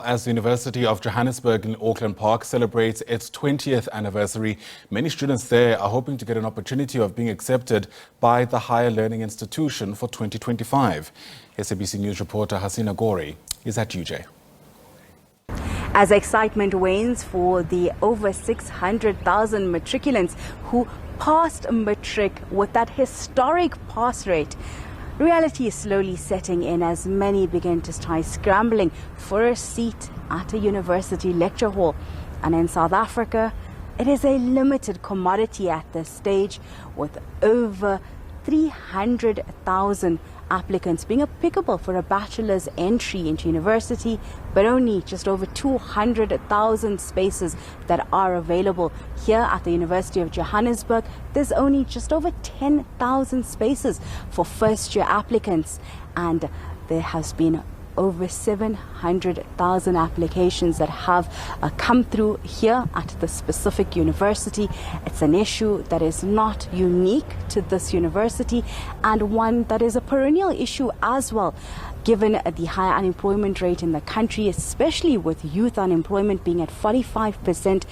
As the University of Johannesburg in Auckland Park celebrates its 20th anniversary, many students there are hoping to get an opportunity of being accepted by the higher learning institution for 2025. SABC News reporter Hasina Gori is at UJ. As excitement wanes for the over 600,000 matriculants who passed matric with that historic pass rate, reality is slowly setting in as many begin to try scrambling for a seat at a university lecture hall. And in South Africa, it is a limited commodity at this stage, with over 300,000 applicants being applicable for a bachelor's entry into university, but only just over 200,000 spaces that are available. Here at the University of Johannesburg, there's only just over 10,000 spaces for first-year applicants, and there has been over 700,000 applications that have come through here at the specific university. It's an issue that is not unique to this university, and one that is a perennial issue as well, given the high unemployment rate in the country, especially with youth unemployment being at 45%.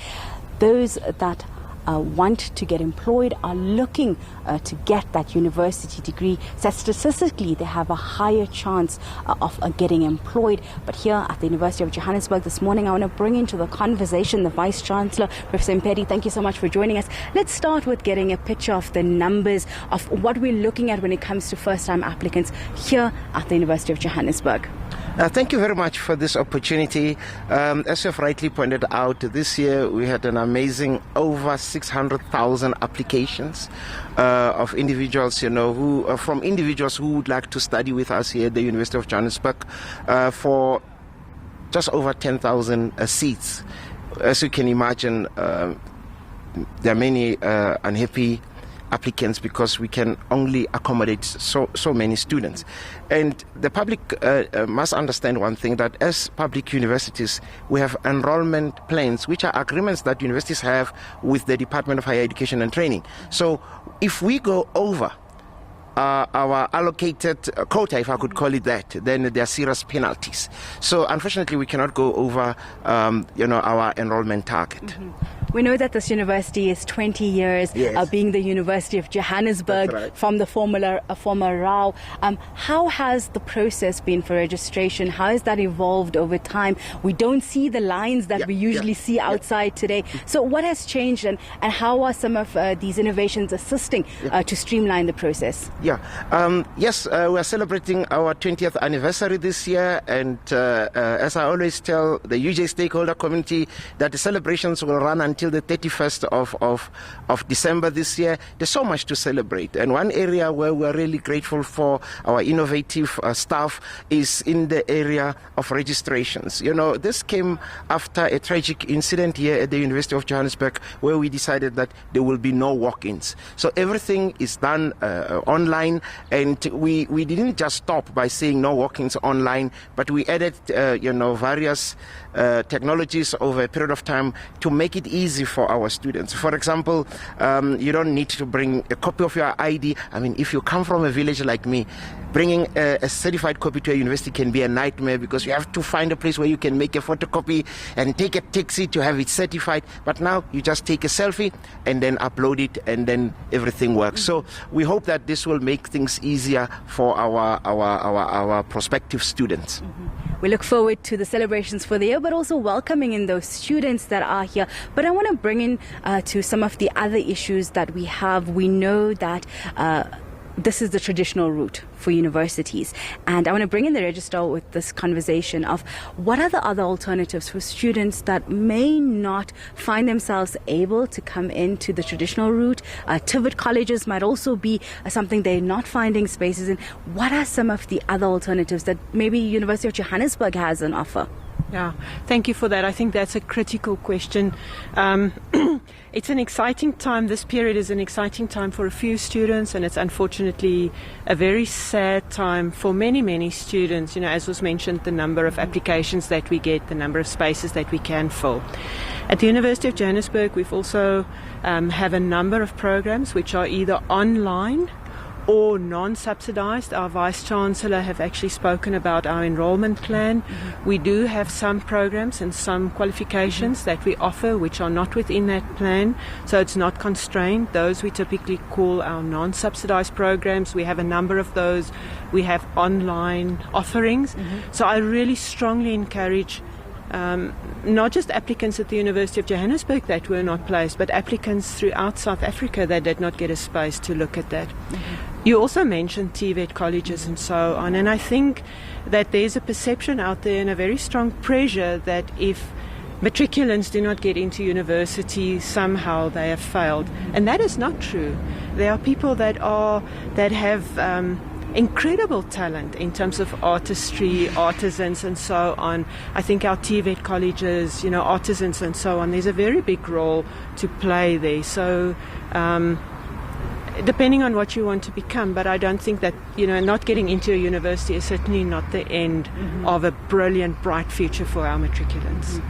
Those that want to get employed are looking to get that university degree. So statistically, they have a higher chance of getting employed. But here at the University of Johannesburg this morning, I want to bring into the conversation the Vice Chancellor, Professor Mpedi. Thank you so much for joining us. Let's start with getting a picture of the numbers of what we're looking at when it comes to first-time applicants here at the University of Johannesburg. Thank you very much for this opportunity. As you've rightly pointed out, this year we had an amazing over 600,000 applications of individuals, from individuals who would like to study with us here at the University of Johannesburg for just over 10,000 seats. As you can imagine, there are many unhappy applicants because we can only accommodate so many students. And the public must understand one thing, that as public universities, we have enrollment plans, which are agreements that universities have with the Department of Higher Education and Training. So if we go over our allocated quota, if I could call it that, then there are serious penalties. So unfortunately, we cannot go over our enrollment target. Mm-hmm. We know that this university is 20 years, yes, being the University of Johannesburg, right, from the former Rao. How has the process been for registration? How has that evolved over time? We don't see the lines that we usually see outside today. So what has changed, and how are some of these innovations assisting to streamline the process? Yes, we are celebrating our 20th anniversary this year, and as I always tell the UJ stakeholder community, that the celebrations will run until the 31st of December this year. There's so much to celebrate, and one area where we're really grateful for our innovative staff is in the area of registrations. This came after a tragic incident here at the University of Johannesburg, where we decided that there will be no walk-ins. So everything is done online, and we didn't just stop by saying no walk-ins online, but we added various technologies over a period of time to make it easy for our students. For example, you don't need to bring a copy of your ID. I mean, if you come from a village like me, bringing a certified copy to a university can be a nightmare, because you have to find a place where you can make a photocopy and take a taxi to have it certified. But now you just take a selfie and then upload it, and then everything works. So we hope that this will make things easier for our prospective students. We look forward to the celebrations for the year, but also welcoming in those students that are here. But I want to bring in to some of the other issues that we have. We know that this is the traditional route for universities, and I want to bring in the registrar with this conversation of what are the other alternatives for students that may not find themselves able to come into the traditional route. TVET colleges might also be something they're not finding spaces in. What are some of the other alternatives that maybe University of Johannesburg has on offer? Yeah, thank you for that. I think that's a critical question. It's an exciting time. This period is an exciting time for a few students, and it's unfortunately a very sad time for many students. As was mentioned, the number of applications that we get, the number of spaces that we can fill. At the University of Johannesburg, we've also have a number of programs which are either online or non-subsidized. Our Vice-Chancellor have actually spoken about our enrollment plan. We do have some programs and some qualifications that we offer which are not within that plan, so it's not constrained. Those we typically call our non-subsidized programs. We have a number of those. We have online offerings. So I really strongly encourage not just applicants at the University of Johannesburg that were not placed, but applicants throughout South Africa that did not get a space to look at that. You also mentioned TVET colleges and so on, and I think that there's a perception out there and a very strong pressure that if matriculants do not get into university, somehow they have failed. And that is not true. There are people that have incredible talent in terms of artistry, artisans and so on. I think our TVET colleges, artisans and so on, there's a very big role to play there. So depending on what you want to become, but I don't think that, not getting into a university is certainly not the end of a brilliant, bright future for our matriculants.